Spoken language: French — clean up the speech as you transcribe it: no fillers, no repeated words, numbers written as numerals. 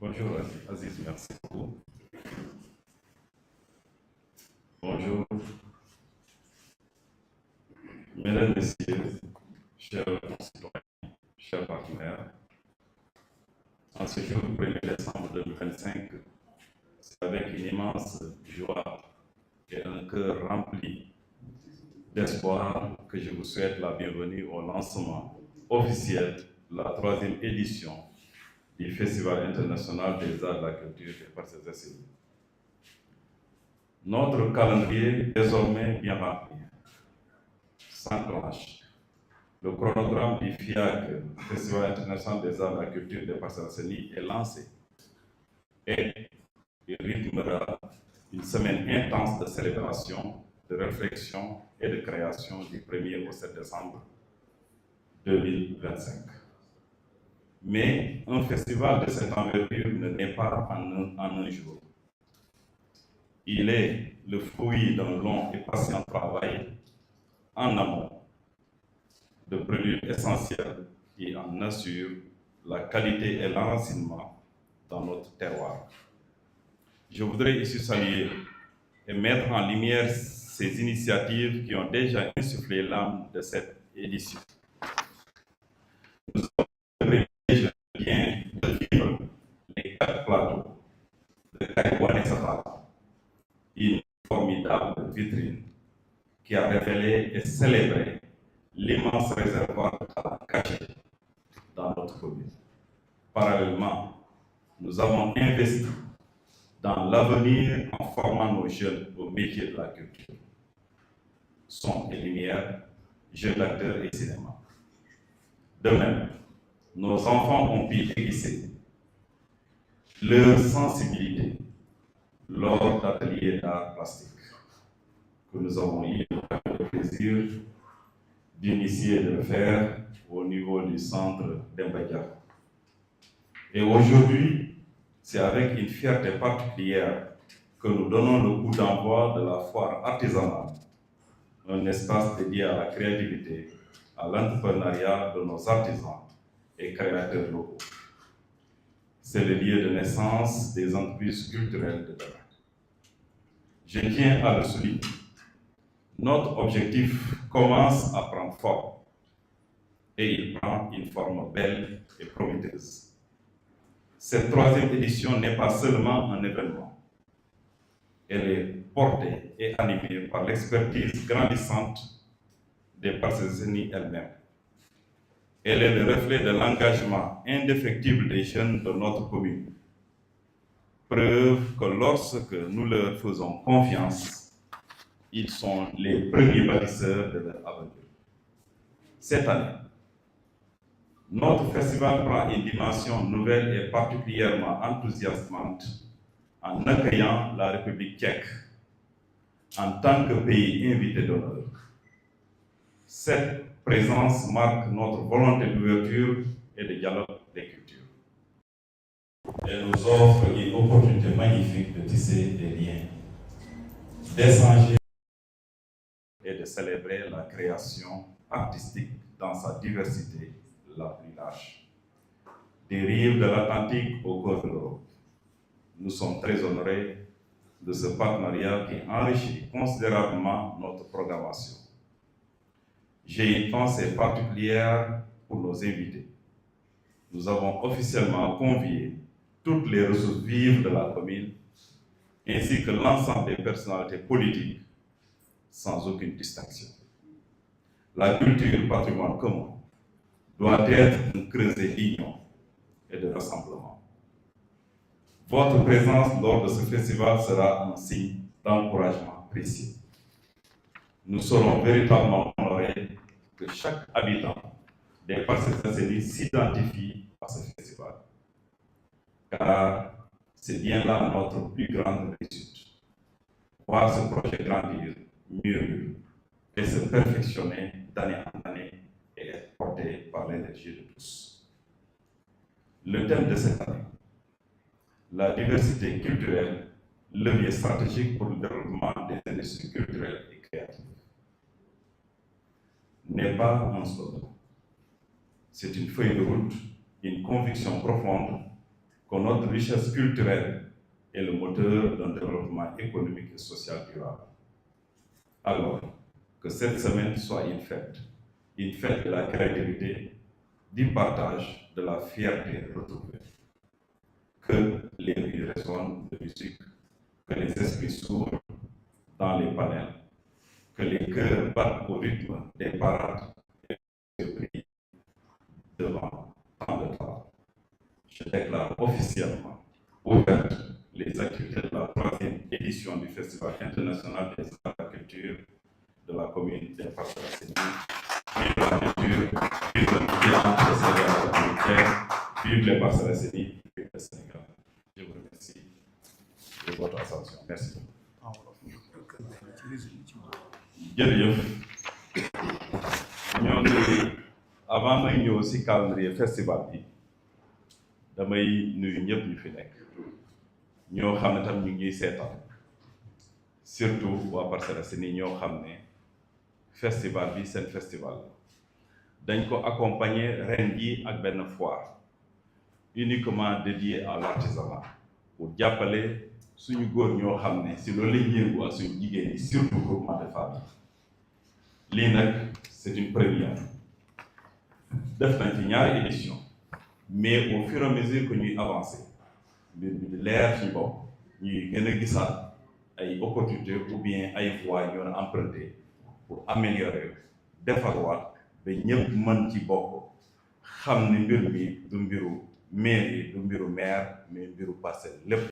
Bonjour Aziz, merci beaucoup. Bonjour, mesdames, messieurs, chers concitoyens, chers partenaires. En ce jour du 1er décembre 2025, c'est avec une immense joie et un cœur rempli d'espoir que je vous souhaite la bienvenue au lancement officiel de la 3e édition du Festival international des arts, de la culture et des arts. Notre calendrier désormais bien rempli s'enclenche. Le chronogramme du FIAC, Festival international des arts, de la culture des Parcelles est lancé et il rythmera une semaine intense de célébration, de réflexion et de création du 1er au 7 décembre 2025. Mais un festival de cette envergure ne naît pas en un jour. Il est le fruit d'un long et patient travail en amont de préludes essentiels qui en assurent la qualité et l'enracinement dans notre terroir. Je voudrais ici saluer et mettre en lumière ces initiatives qui ont déjà insufflé l'âme de cette édition. Nous avons le privilège bien de vivre les 4 plateaux de Caïwan Sahara, une formidable vitrine qui a révélé et célébré l'immense réservoir de talent caché dans notre commune. Parallèlement, nous avons investi dans l'avenir en formant nos jeunes au métier de la culture. Son et lumière, jeux d'acteurs et cinéma. De même, nos enfants ont pu aiguiser leur sensibilité lors d'ateliers d'art plastique que nous avons eu le plaisir d'initier et de le faire au niveau du centre d'Embadia. Et aujourd'hui, c'est avec une fierté particulière que nous donnons le coup d'envoi de la foire artisanale, un espace dédié à la créativité, à l'entrepreneuriat de nos artisans et créateurs locaux. C'est le lieu de naissance des entreprises culturelles de demain. Je tiens à le souligner. Notre objectif commence à prendre forme et il prend une forme belle et prometteuse. Cette 3e édition n'est pas seulement un événement. Elle est portée et animée par l'expertise grandissante des Parcelles elles-mêmes. Elle est le reflet de l'engagement indéfectible des jeunes de notre commune. Preuve que lorsque nous leur faisons confiance, ils sont les premiers bâtisseurs de leur avenir. Cette année, notre festival prend une dimension nouvelle et particulièrement enthousiasmante en accueillant la République tchèque en tant que pays invité d'honneur. Cette présence marque notre volonté d'ouverture et de dialogue des cultures. Elle nous offre une opportunité magnifique de tisser des liens, d'échanger et de célébrer la création artistique dans sa diversité la plus large. Des rives de l'Atlantique au cœur de l'Europe. Nous sommes très honorés de ce partenariat qui enrichit considérablement notre programmation. J'ai une pensée particulière pour nos invités. Nous avons officiellement convié toutes les ressources vives de la commune, ainsi que l'ensemble des personnalités politiques, sans aucune distinction. La culture patrimoine commun doit être un creuset d'union et de rassemblement. Votre présence lors de ce festival sera un signe d'encouragement précieux. Nous serons véritablement honorés que chaque habitant des Parcelles s'identifie à ce festival. Car c'est bien là notre plus grande réussite. Voir ce projet grandir, mûrir et se perfectionner d'année en année et être porté par l'énergie de tous. Le thème de cette année, la diversité culturelle, levier stratégique pour le développement des industries culturelles et créatives, n'est pas un slogan. C'est une feuille de route, une conviction profonde que notre richesse culturelle est le moteur d'un développement économique et social durable. Alors, que cette semaine soit une fête de la créativité, du partage, de la fierté retrouvée. Que les rues résonnent de musique, que les esprits s'ouvrent dans les panels, que les cœurs battent au rythme des parades et se brillent devant tant de talent. Je déclare officiellement ouvertes les activités de la 3e édition du Festival international des arts et de la culture de la commune des Parcelles Assainies. Vive la culture, vive le bilan de Sénégal, vive les Parcelles Assainies, vive le Sénégal. Je vous remercie de votre attention. Merci. jërëjëf ñoo ngi avant may ñëw si calendrier festival bi damay nuyu ñëpp ñu fi nekk ñoo xam ne tam ñu ngi seetaan surtout waa Parcelles Assainies ñoo xam ne festival bi seen festival dañ ko accompagner ren ji ak benn foire uniquement dédiée à l'artisanat pour jàppale suñu góor ñoo xam ne si loolu lañ yëngu ak suñu jigéen ñi surtout groupement de famille lii nag c'est une première def nañ ci ñaari édition mais au fur et à mesure que ñuy avancer mbir bi di leer ci bopp ñuy gën a gisaat ay opportunités ou bien ay voies ñu war a emprunter pour améliorer defarwaat ba ñëpp mën ci bokk xam ne mbir mi du mbiru mairie du mbiru maire mais mbiru parcelle lépp